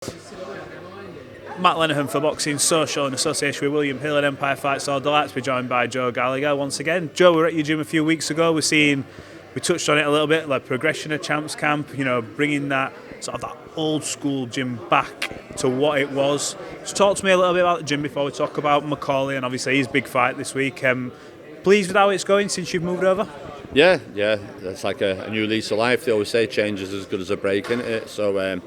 Matt Lenihan for Boxing Social in association with William Hill and Empire Fight. So delighted to be joined by Joe Gallagher once again. Joe, we were at your gym a few weeks ago. We touched on it a little bit, like progression of Champs Camp. Bringing that sort of that old school gym back to what it was. Just talk to me a little bit about the gym before we talk about Macaulay and obviously his big fight this week. Pleased with how it's going since you've moved over? Yeah, it's like a new lease of life. They always say change is as good as a break, isn't it? So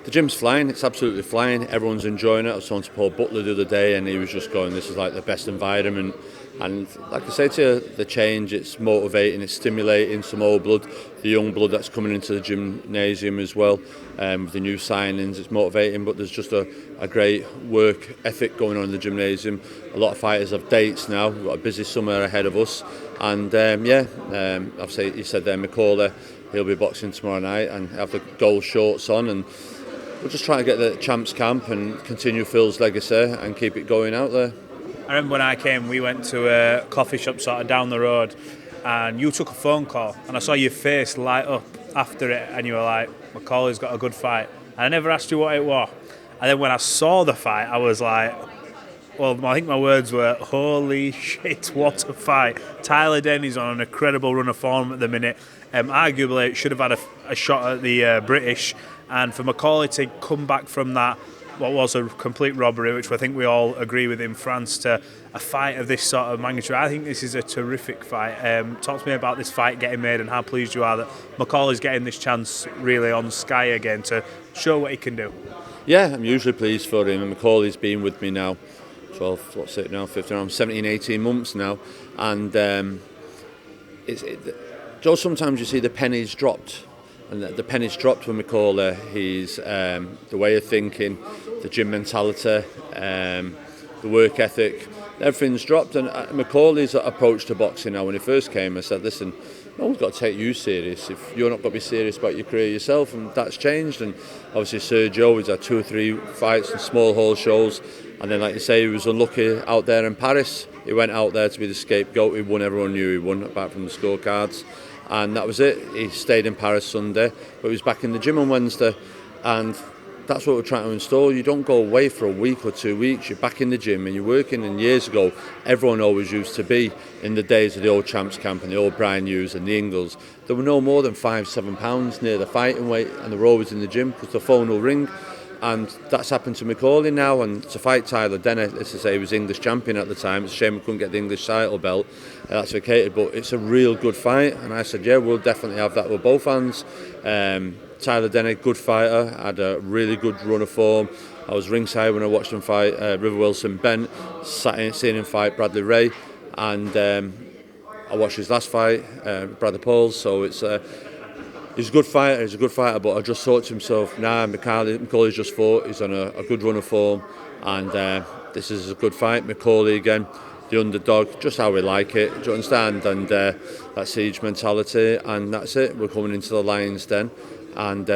the gym's flying, it's absolutely flying. Everyone's enjoying it. I was talking to Paul Butler the other day and he was just going, this is like the best environment. And like I say to you, the change, it's motivating, it's stimulating some old blood, the young blood that's coming into the gymnasium as well. With the new signings, it's motivating, but there's just a great work ethic going on in the gymnasium. A lot of fighters have dates now. We've got a busy summer ahead of us. And obviously you said there, Macaulay, he'll be boxing tomorrow night and have the gold shorts on, and we'll just try to get the Champs Camp and continue Phil's legacy and keep it going out there. I remember when I came, we went to a coffee shop sort of down the road and you took a phone call and I saw your face light up after it and you were like, Macaulay's got a good fight. And I never asked you what it was. And then when I saw the fight, I was like, well, I think my words were, holy shit, what a fight. Tyler Denny's on an incredible run of form at the minute. Arguably, it should have had a shot at the British. And for Macaulay to come back from that, what was a complete robbery, which I think we all agree with in France, to a fight of this sort of magnitude. I think this is a terrific fight. Talk to me about this fight getting made and how pleased you are that Macaulay's getting this chance really on Sky again to show what he can do. Yeah, I'm usually pleased for him, and Macaulay's been with me now 17, 18 months now, and Joe, sometimes you see the pennies dropped. And the penny's dropped with Macaulay. He's the way of thinking, the gym mentality, the work ethic, everything's dropped. And Macaulay's approach to boxing now, when he first came, I said, listen, no one's got to take you serious if you're not going to be serious about your career yourself, and that's changed. And obviously Sergio, he's had 2 or 3 fights in small hall shows, and then like you say, he was unlucky out there in Paris. He went out there to be the scapegoat. He won, everyone knew he won, apart from the scorecards. And that was it. He stayed in Paris Sunday, but he was back in the gym on Wednesday, and that's what we're trying to install. You don't go away for a week or 2 weeks. You're back in the gym and you're working. And years ago, everyone always used to be in the days of the old Champs Camp and the old Brian Hughes and the Ingles. There were no more than 5-7 pounds near the fighting weight, and they were always in the gym because the phone will ring. And that's happened to Macaulay now, and to fight Tyler Denny, as I say, he was English champion at the time. It's a shame we couldn't get the English title belt. That's vacated, but it's a real good fight. And I said, yeah, we'll definitely have that with both hands. Tyler Denny, good fighter, had a really good run of form. I was ringside when I watched him fight River Wilson Bent, seeing him fight Bradley Ray, and I watched his last fight, Bradley Pauls. So he's a good fighter, but I just thought to himself, Macaulay's just fought, he's on a good run of form, and this is a good fight. Macaulay again, the underdog, just how we like it, do you understand? And that siege mentality, and that's it. We're coming into the Lions Den, and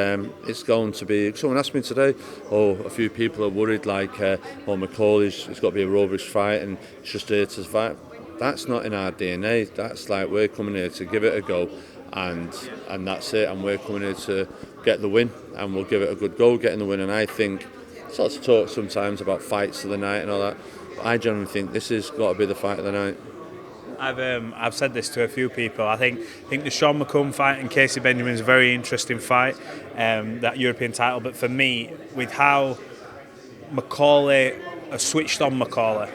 it's going to be, someone asked me today, a few people are worried, like, Macaulay's, it's got to be a rubbish fight, and it's just here to fight. That's not in our DNA, that's like, we're coming here to give it a go. And that's it, and we're coming here to get the win, and we'll give it a good go getting the win. And I think it's lots of talk sometimes about fights of the night and all that, but I generally think this has got to be the fight of the night. I've said this to a few people. I think the Sean McComb fight and Casey Benjamin's a very interesting fight, that European title. But for me, with how Macaulay, a switched on Macaulay,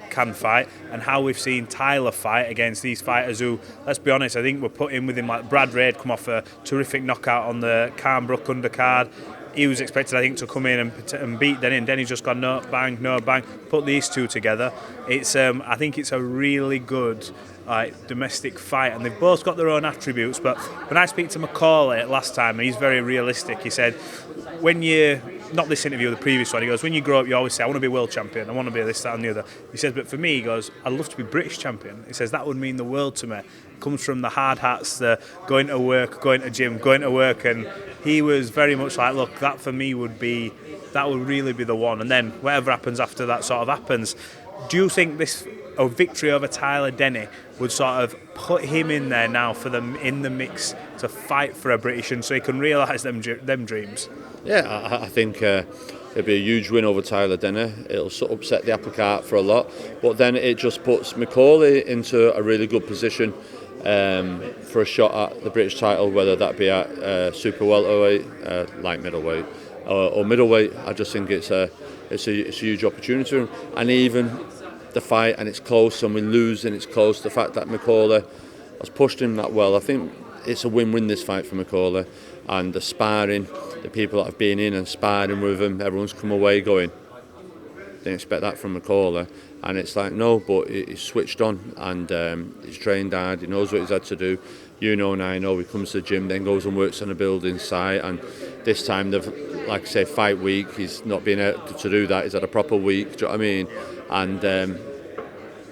can fight, and how we've seen Tyler fight against these fighters who, let's be honest, I think we're put in with him, like Brad Raid come off a terrific knockout on the Carnbrook undercard. He was expected, I think, to come in and beat Denny, and Denny's just gone no bang. Put these two together. I think it's a really good domestic fight, and they've both got their own attributes. But when I speak to Macaulay last time, he's very realistic. He said, when you, not this interview, the previous one, he goes, when you grow up, you always say, I want to be world champion, I want to be this, that and the other. He says, but for me, he goes, I'd love to be British champion. He says, that would mean the world to me. It comes from the hard hats, the going to work, going to gym, going to work, and he was very much like, look, that for me would really be the one. And then whatever happens after that sort of happens. Do you think this a victory over Tyler Denny would sort of put him in there now for them in the mix to fight for a British, and so he can realise them dreams. Yeah, I think it'd be a huge win over Tyler Denny. It'll sort of upset the apple cart for a lot, but then it just puts Macaulay into a really good position for a shot at the British title, whether that be at super welterweight, light middleweight, or middleweight. I just think it's a huge opportunity for him. And even the fight, and it's close, and we lose, and it's close. The fact that Macaulay has pushed him that well, I think it's a win-win, this fight for Macaulay. And the sparring, the people that have been in and sparring with him, everyone's come away going, didn't expect that from Macaulay. And it's like, no, but he's switched on, and he's trained hard, he knows what he's had to do. You know and I know, he comes to the gym, then goes and works on a building site, and this time, like I say, fight week, he's not been able to do that. He's had a proper week, do you know what I mean? And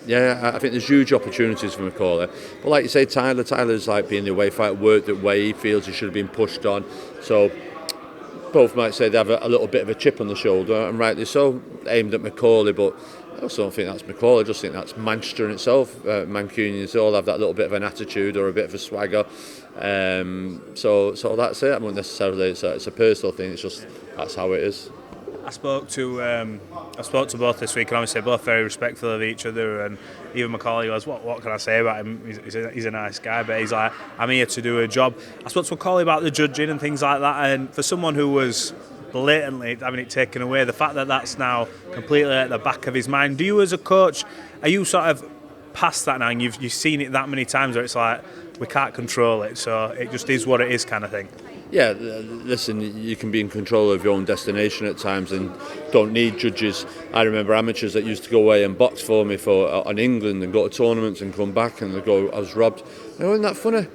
yeah, I think there's huge opportunities for Macaulay. But like you say, Tyler's like being the away fighter, worked the way he feels he should have been pushed on. So both might say they have a little bit of a chip on the shoulder, and rightly so, aimed at Macaulay, but I also don't think that's Macaulay. I just think that's Manchester in itself. Mancunians all have that little bit of an attitude or a bit of a swagger. So that's it. I wouldn't necessarily. It's a personal thing. It's just that's how it is. I spoke to both this week, and obviously both very respectful of each other. And even Macaulay goes, "What can I say about him? He's a nice guy, but he's like, I'm here to do a job." I spoke to Macaulay about the judging and things like that, and for someone who was blatantly having it taken away, the fact that that's now completely at the back of his mind. Do you, as a coach, are you sort of past that now, and you've seen it that many times where it's like, we can't control it, so it just is what it is, kind of thing? Yeah, listen, you can be in control of your own destination at times and don't need judges. I remember amateurs that used to go away and box for me on England and go to tournaments and come back and they go, I was robbed. And wasn't that funny?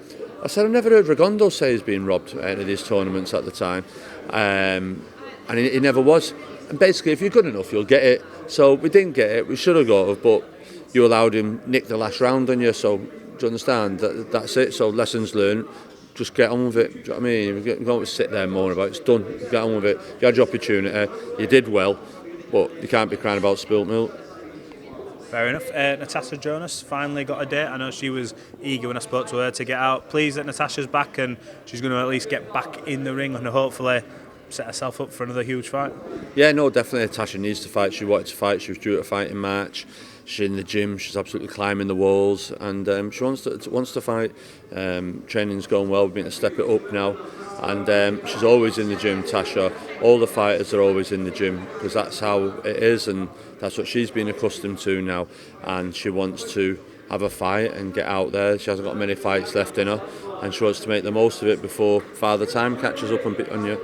I said, I've never heard Rigondeaux say he's been robbed at any of these tournaments at the time. And he never was. And basically, if you're good enough, you'll get it. So we didn't get it, we should have got it, but you allowed him nick the last round on you, so do you understand? That's it, so lessons learned. Just get on with it. Do you know what I mean? You don't sit there and moan about it. It's done. Get on with it. You had your opportunity. You did well, but you can't be crying about spilt milk. Fair enough. Natasha Jonas finally got a date. I know she was eager when I spoke to her to get out. Pleased that Natasha's back and she's going to at least get back in the ring and hopefully set herself up for another huge fight. Yeah, no, definitely Natasha needs to fight. She wanted to fight. She was due to fight in March. She's in the gym. She's absolutely climbing the walls, and she wants to fight. Training's going well. We've been to step it up now, and she's always in the gym. Tasha, all the fighters are always in the gym because that's how it is, and that's what she's been accustomed to now. And she wants to have a fight and get out there. She hasn't got many fights left in her, and she wants to make the most of it before Father Time catches up on you.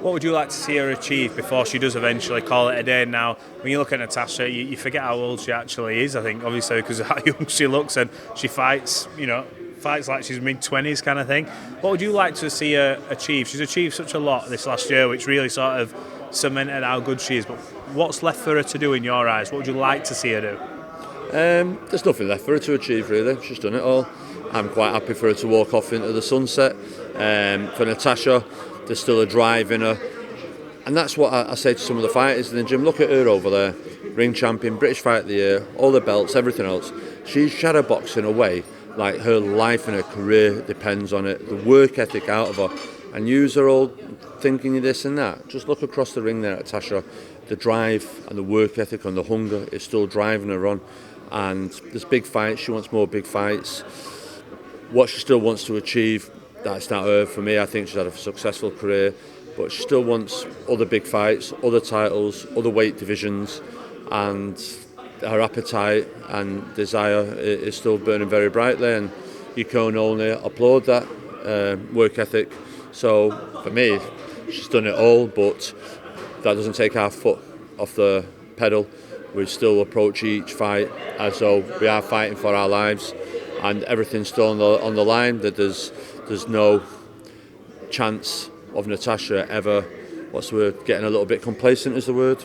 What would you like to see her achieve before she does eventually call it a day? Now, when you look at Natasha, you forget how old she actually is, I think, obviously, because of how young she looks, and she fights like she's mid-20s kind of thing. What would you like to see her achieve? She's achieved such a lot this last year, which really sort of cemented how good she is, but what's left for her to do in your eyes? What would you like to see her do? There's nothing left for her to achieve, really. She's done it all. I'm quite happy for her to walk off into the sunset. For Natasha, there's still a drive in her, and that's what I say to some of the fighters in the gym. Look at her over there, ring champion, British Fighter of the Year, all the belts, everything else. She's shadow boxing away like her life and her career depends on it. The work ethic out of her, and use her all thinking this and that. Just look across the ring there at Tasha. The drive and the work ethic and the hunger is still driving her on, and there's big fights. She wants more big fights. What she still wants to achieve, that's not her for me. I think she's had a successful career, but she still wants other big fights, other titles, other weight divisions, and her appetite and desire is still burning very brightly, and you can only applaud that work ethic. So for me, she's done it all, but that doesn't take our foot off the pedal. We still approach each fight as though we are fighting for our lives, and everything's still on the line. That there's no chance of Natasha ever, what's the word, getting a little bit complacent is the word.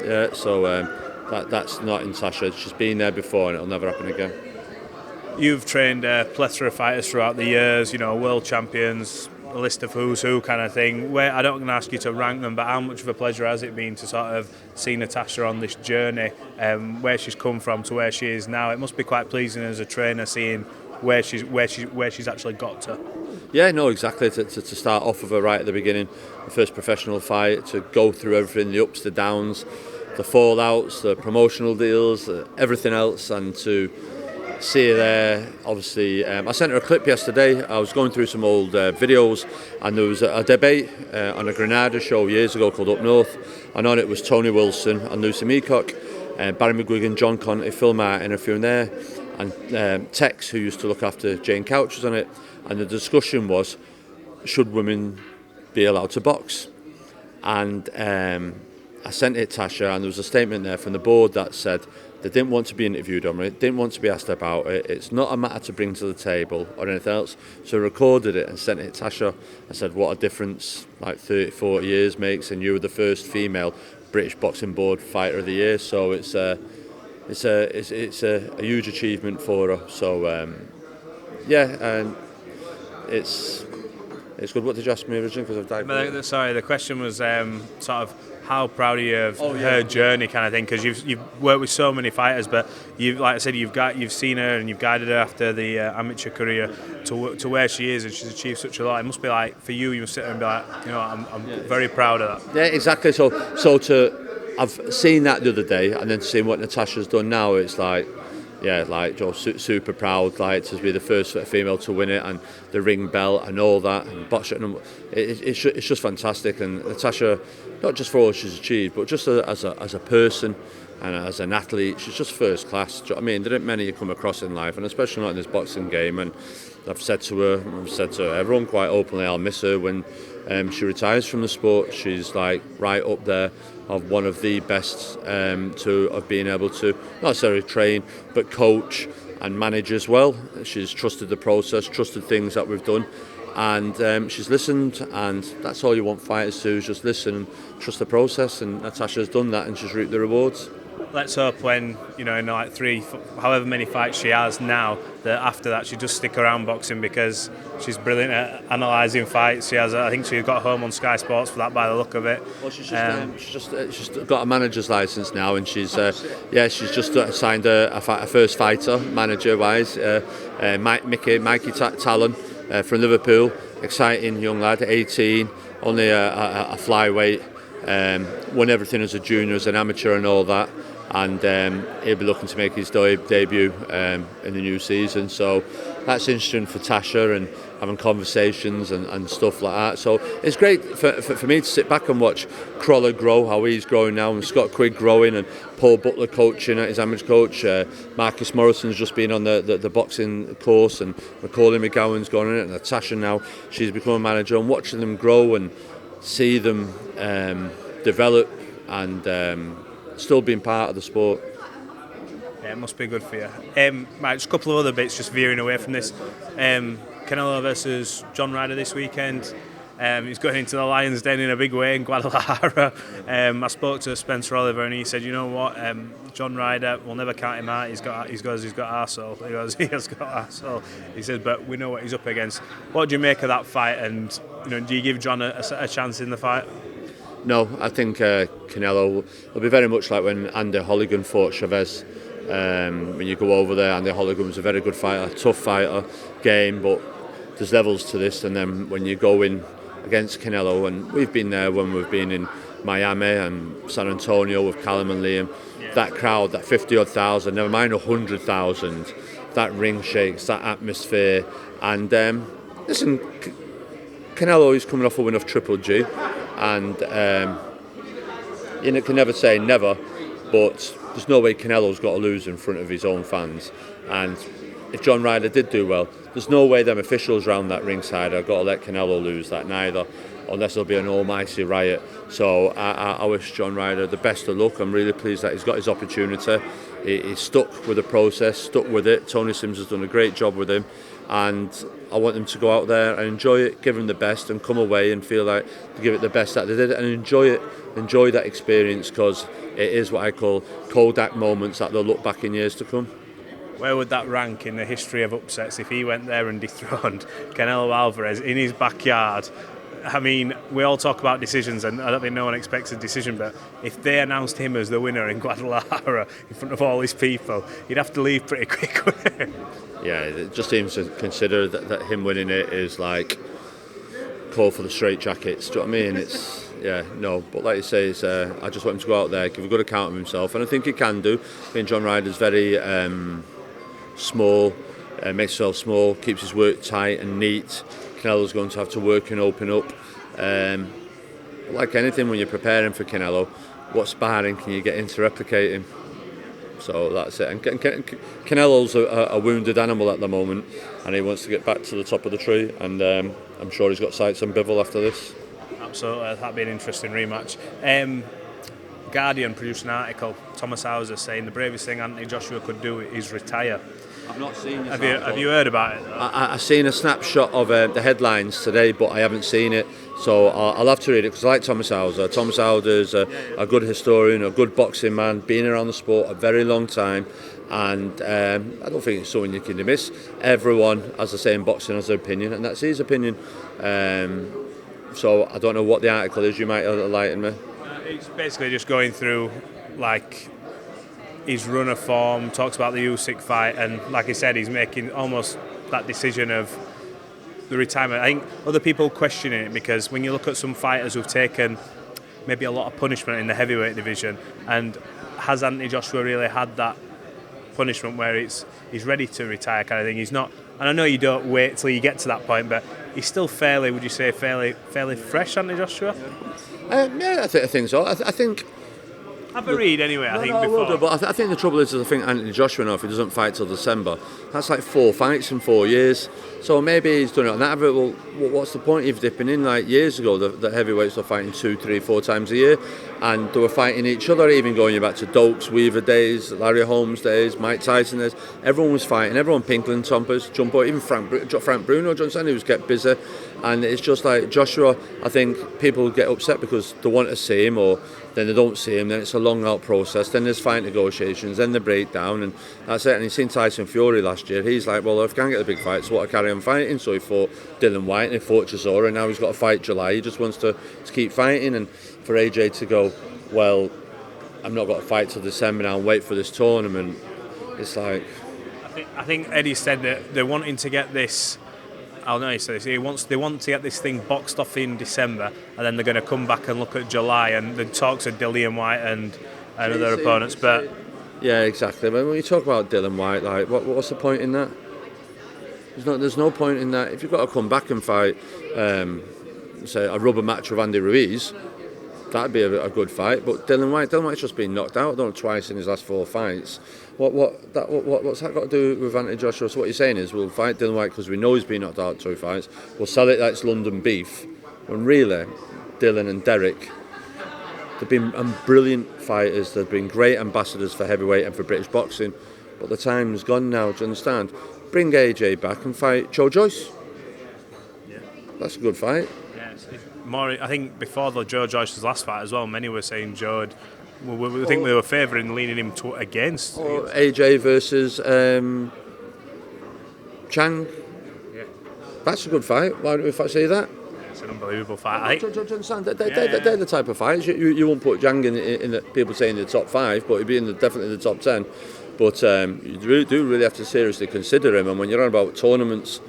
Yeah, so that's not in Natasha. She's been there before and it'll never happen again. You've trained a plethora of fighters throughout the years, world champions, a list of who's who kind of thing. Where I don't going to ask you to rank them, but how much of a pleasure has it been to sort of see Natasha on this journey, where she's come from to where she is now? It must be quite pleasing as a trainer seeing where she's actually got to. Yeah, no, exactly. To start off with her right at the beginning, the first professional fight, to go through everything, the ups, the downs, the fallouts, the promotional deals, everything else, and to see her there. Obviously, I sent her a clip yesterday. I was going through some old videos, and there was a debate on a Granada show years ago called Up North, and on it was Tony Wilson and Lucy Meacock, Barry McGuigan, John Conte, Phil Martin interviewing there, and Tex, who used to look after Jane Couch, was on it, and the discussion was, should women be allowed to box? And I sent it to Tasha, and there was a statement there from the board that said they didn't want to be interviewed on it, didn't want to be asked about it, it's not a matter to bring to the table or anything else. So I recorded it and sent it to Tasha and said what a difference like 30, 40 years makes, and you were the first female British Boxing Board Fighter of the Year, so it's a huge achievement for her. So and it's good. What did you ask me originally? Because I've dived. Sorry, the question was sort of how proud are you of her journey, kind of thing? Because you've worked with so many fighters, but like I said, you've seen her and you've guided her after the amateur career to where she is, and she's achieved such a lot. It must be like for you, you must sit there and be like, I'm very proud of that. Yeah, exactly. So I've seen that the other day, and then seeing what Natasha's done now, it's like. Yeah, like super proud, like to be the first female to win it, and the ring belt and all that, and box it. It's just fantastic. And Natasha, not just for all she's achieved, but just as a person and as an athlete, she's just first class. Do you know what I mean? There aren't many you come across in life, and especially not in this boxing game. And I've said to everyone quite openly, I'll miss her when she retires from the sport. She's like right up there of one of the best of being able to not necessarily train but coach and manage as well. She's trusted the process, trusted things that we've done, and she's listened, and that's all you want fighters to do, is just listen and trust the process, and Natasha's done that and she's reaped the rewards. Let's hope when, in like however many fights she has now, that after that she just stick around boxing, because she's brilliant at analysing fights. I think she got home on Sky Sports for that by the look of it. Well, she's just got a manager's licence now, and she's just signed a first fighter, manager-wise, Mikey Talon from Liverpool. Exciting young lad, 18, only a flyweight, won everything as a junior, as an amateur and all that. And he'll be looking to make his debut in the new season. So that's interesting for Tasha, and having conversations and stuff like that. So it's great for me to sit back and watch Crawler grow, how he's growing now, and Scott Quigg growing, and Paul Butler coaching at his amateur coach. Marcus Morrison's just been on the boxing course, and Macaulay McGowan's gone on it, and Natasha now, she's become a manager, and watching them grow and see them develop and still being part of the sport. Yeah, it must be good for you. Right, just a couple of other bits, just veering away from this. Canelo versus John Ryder this weekend. He's going into the Lion's Den in a big way in Guadalajara. I spoke to Spencer Oliver, and he said, you know what, John Ryder, we'll never count him out. He's got arsehole. He has got arsehole. He said, but we know what he's up against. What do you make of that fight? And do you give John a chance in the fight? No, I think Canelo will be very much like when Andy Holligan fought Chavez. When you go over there, Andy Holligan was a very good fighter, tough fighter, game, but there's levels to this. And then when you go in against Canelo, and we've been there when we've been in Miami and San Antonio with Callum and Liam, that crowd, that 50-odd thousand, never mind 100,000, that ring shakes, that atmosphere. And listen, Canelo is coming off a win of Triple G, and you can never say never, but there's no way Canelo's got to lose in front of his own fans. And if John Ryder did do well, there's no way them officials round that ringside are got to let Canelo lose that neither, unless there'll be an almighty riot. So I wish John Ryder the best of luck. I'm really pleased that he's got his opportunity. He's stuck with the process, stuck with it. Tony Sims has done a great job with him, and I want them to go out there and enjoy it, give them the best, and come away and feel like they give it the best that they did, and enjoy that experience, because it is what I call Kodak moments that they'll look back in years to come. where would that rank in the history of upsets if he went there and dethroned Canelo Alvarez in his backyard? I mean, we all talk about decisions, and I don't think no one expects a decision, but if they announced him as the winner in Guadalajara in front of all these people, he'd have to leave pretty quick, wouldn't he? Yeah, it just seems to consider that him winning it is like call for the straight jackets. Do you know what I mean? It's no. But like you say, it's, I just want him to go out there, give a good account of himself, and I think he can do. I think John Ryder's very small, makes himself small, keeps his work tight and neat. Canelo's going to have to work and open up. Like anything, when you're preparing for Canelo, what sparring can you get into replicating? So that's it. And Canelo's a wounded animal at the moment, and he wants to get back to the top of the tree. And I'm sure he's got sights on Bivol after this. Absolutely, that'd be an interesting rematch. Guardian produced an article, Thomas Hauser, saying the bravest thing Anthony Joshua could do is retire. I've not seen this. Have you heard about it? I've seen a snapshot of the headlines today, but I haven't seen it. So I'll have to read it because I like Thomas Hauser. Thomas Hauser's a good historian, a good boxing man, been around the sport a very long time, and I don't think it's something you can dismiss. Everyone, as I say in boxing, has their opinion, and that's his opinion. So I don't know what the article is. You might enlighten me. It's basically just going through like his run of form, talks about the Usyk fight, and like I said, he's making almost that decision of the retirement. I think other people questioning it because when you look at some fighters who've taken maybe a lot of punishment in the heavyweight division, and has Anthony Joshua really had that punishment where he's ready to retire kind of thing? He's not, and I know you don't wait till you get to that point, but he's still fairly fresh, Anthony Joshua? Yeah, I think so. I think. Have a read anyway, I think, I before. will do, but I think the trouble is I think Anthony Joshua now, if he doesn't fight till December, that's like 4 fights in 4 years. So maybe he's done it on that. Well, what's the point of dipping in? Like years ago, the heavyweights were fighting 2, 3, 4 times a year, and they were fighting each other, even going back to Dokes, Weaver days, Larry Holmes days, Mike Tyson days. Everyone was fighting, everyone Pinkland, Tompers, Jumbo, even Frank Bruno Johnson, who was kept busy. And it's just like Joshua, I think people get upset because they want to see him, or then they don't see him, then it's a long out process, then there's fight negotiations, then they break down, and that's it. And he's seen Tyson Fury last year, he's like, well, if I can't get the big fights, what I carry on fighting? So he fought Dylan White and he fought Chisora, and now he's got to fight July. He just wants to keep fighting, and for AJ to go, well, I'm not got to fight till December now and wait for this tournament, it's like... I think Eddie said that they're wanting to get this... I don't know, he said this. They want to get this thing boxed off in December, and then they're going to come back and look at July, and the talks of Dillian White and other opponents. But yeah, exactly. When you talk about Dylan White, like what's the point in that? There's no point in that. If you've got to come back and fight, say a rubber match with Andy Ruiz, that'd be a good fight. But Dylan White's just been knocked out, I don't know, twice in his last 4 fights. What's that got to do with Anthony Joshua? So what you're saying is we'll fight Dylan White because we know he's been knocked out 2 fights. We'll sell it like it's London beef. When really, Dylan and Derek, they've been brilliant fighters. They've been great ambassadors for heavyweight and for British boxing. But the time's gone now. Do you understand? Bring AJ back and fight Joe Joyce. Yeah, that's a good fight. Yeah, it's more. I think before the Joe Joyce's last fight as well, many were saying Joe. We think they were favouring leaning him against. Or AJ versus Chang. Yeah. That's a good fight. Why don't we say that? Yeah, it's an unbelievable fight. Do you understand? They're the type of fights. You won't put Chang in the people saying the top 5, but he'd be definitely in the top 10. But you do really have to seriously consider him. And when you're on about tournaments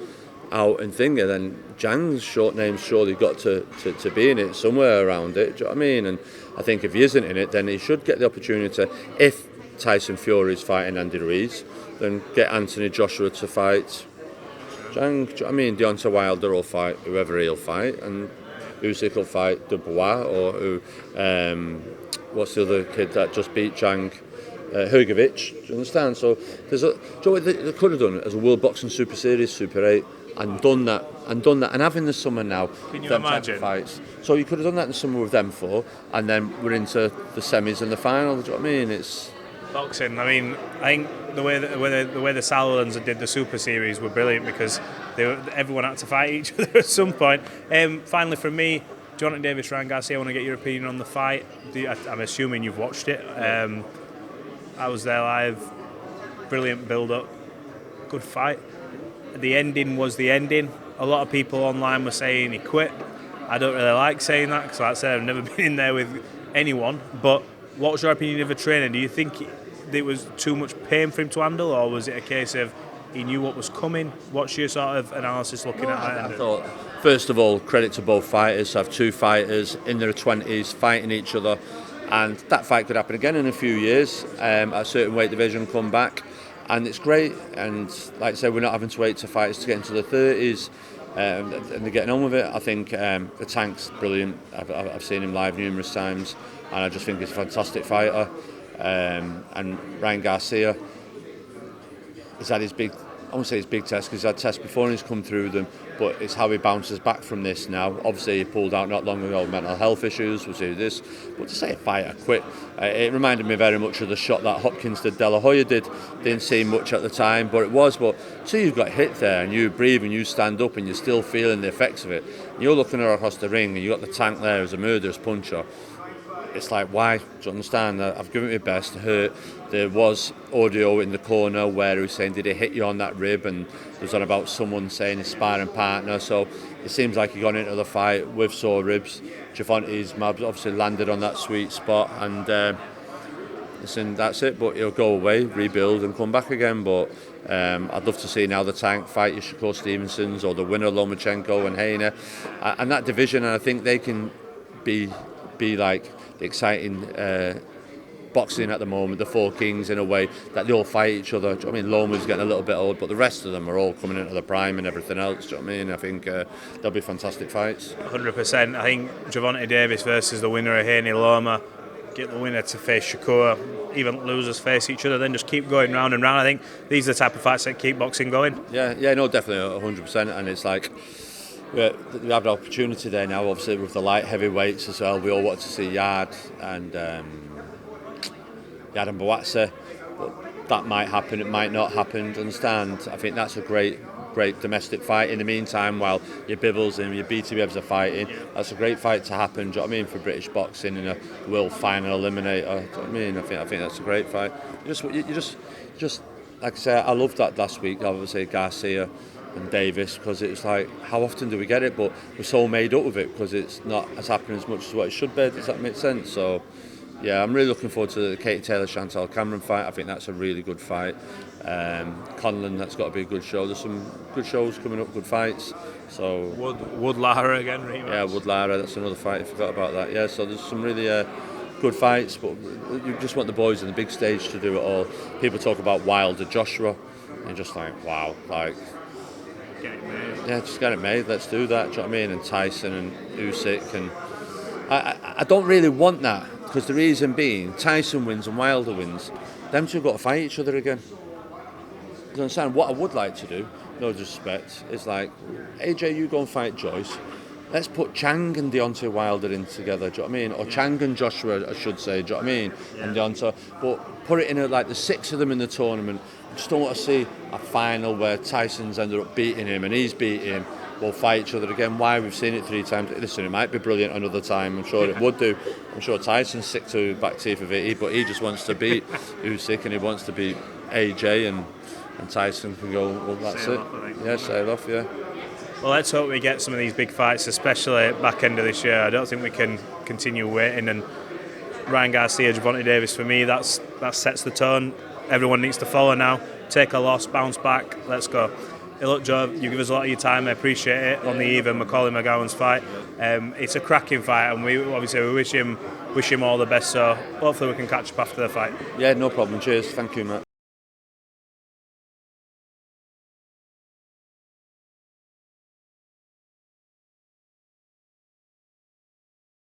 out and thingy, then Zhang's short name's surely got to be in it, somewhere around it. Do you know what I mean? And I think if he isn't in it, then he should get the opportunity. If Tyson Fury is fighting Andy Ruiz, then get Anthony Joshua to fight Zhang. Do you know what I mean? Deontay Wilder will fight whoever he'll fight, and Usyk will fight Dubois, or what's the other kid that just beat Zhang? Hrgovic. Do you understand? So they could have done it as a World Boxing Super Series, Super 8, and done that, and having the summer now. Can you imagine? Fights. So you could have done that in the summer with them 4, and then we're into the semis and the final. Do you know what I mean? It's boxing. I mean, I think the way the Salons did the Super Series were brilliant because everyone had to fight each other at some point. Finally, from me, Gervonta Davis, Ryan Garcia, I want to get your opinion on the fight. I'm assuming you've watched it. I was there live. Brilliant build-up. good fight. The ending was the ending. A lot of people online were saying he quit. I don't really like saying that because, like I said, I've never been in there with anyone. But what's your opinion of a trainer? Do you think it was too much pain for him to handle, or was it a case of he knew what was coming? What's your sort of analysis looking at that? I thought, first of all, credit to both fighters. To have two fighters in their 20s fighting each other, and that fight could happen again in a few years. At a certain weight division, come back, and it's great. And like I said, we're not having to wait to fighters to get into the 30s. And they're getting on with it. I think the Tank's brilliant. I've seen him live numerous times, and I just think he's a fantastic fighter. And Ryan Garcia, he's had his big, I won't say his big test because he's had tests before and he's come through them, but it's how he bounces back from this now. Obviously he pulled out not long ago, mental health issues, we'll see this, but to say a fighter quit, it reminded me very much of the shot that Hopkins did, De La Hoya did. Didn't seem much at the time, but it was. But so you've got hit there and you breathe and you stand up and you're still feeling the effects of it. You're looking across the ring and you've got the Tank there as a murderous puncher. It's like, why? Do you understand? I've given it my best, hurt. There was audio in the corner where he was saying, did he hit you on that rib? And there was on about someone saying his sparring partner. So it seems like he got into the fight with sore ribs. Gervonta's mabs obviously landed on that sweet spot. And listen, that's it. But he'll go away, rebuild and come back again. But I'd love to see now the Tank fight Shakur Stevenson's or the winner Lomachenko and Hayner. And that division, and I think they can be like the exciting boxing at the moment, the four kings in a way, that they all fight each other. I mean, Loma's getting a little bit old, but the rest of them are all coming into the prime and everything else. Do you know what I mean? I think they'll be fantastic fights. 100%. I think Gervonta Davis versus the winner of Haney Loma, get the winner to face Shakur, even losers face each other, then just keep going round and round. I think these are the type of fights that keep boxing going. Yeah, no, definitely 100%. And it's like, we have an opportunity there now, obviously, with the light heavyweights as well. We all want to see Yard and Buatsi, but that might happen, it might not happen. Understand? I think that's a great domestic fight. In the meantime, while your Bibbles and your BTBs are fighting, that's a great fight to happen. Do you know what I mean? For British boxing in a world final eliminator. Do you know what I mean? I think that's a great fight. You just like I said, I loved that last week. Obviously, Garcia and Davis, because it was like, how often do we get it? But we're so made up with it because it's not as happening as much as what it should be. Does that make sense? So yeah, I'm really looking forward to the Katie Taylor-Chantal Cameron fight. I think that's a really good fight. Conlon, that's got to be a good show. There's some good shows coming up, good fights. So Wood Lara again, rematch. Yeah, Wood Lara, that's another fight. I forgot about that. Yeah, so there's some really good fights, but you just want the boys on the big stage to do it all. People talk about Wilder, Joshua, and just like, wow, like, get it made. Yeah, just get it made. Let's do that. Do you know what I mean? And Tyson and Usyk, and I don't really want that, because the reason being, Tyson wins and Wilder wins, them two have got to fight each other again. You understand? What I would like to do, no disrespect, is like, AJ, you go and fight Joyce. Let's put Chang and Deontay Wilder in together, do you know what I mean? Or Chang and Joshua, I should say, do you know what I mean? Yeah. And Deontay, but put it in like the six of them in the tournament. I just don't want to see a final where Tyson's ended up beating him and he's beating him. We'll fight each other again. Why? We've seen it 3 times. Listen, it might be brilliant another time. I'm sure it would do. I'm sure Tyson's sick to back teeth of it, but he just wants to beat Usyk and he wants to beat AJ, and Tyson can go, well, that's it. Yeah, sail off, yeah. Well, let's hope we get some of these big fights, especially back end of this year. I don't think we can continue waiting. And Ryan Garcia, Gervonta Davis, for me, that sets the tone. Everyone needs to follow now. Take a loss, bounce back. Let's go. Hey, look, Joe, you give us a lot of your time. I appreciate it. On the eve of Macaulay McGowan's fight, it's a cracking fight, and we wish him all the best. So hopefully we can catch up after the fight. Yeah, no problem. Cheers. Thank you, Matt.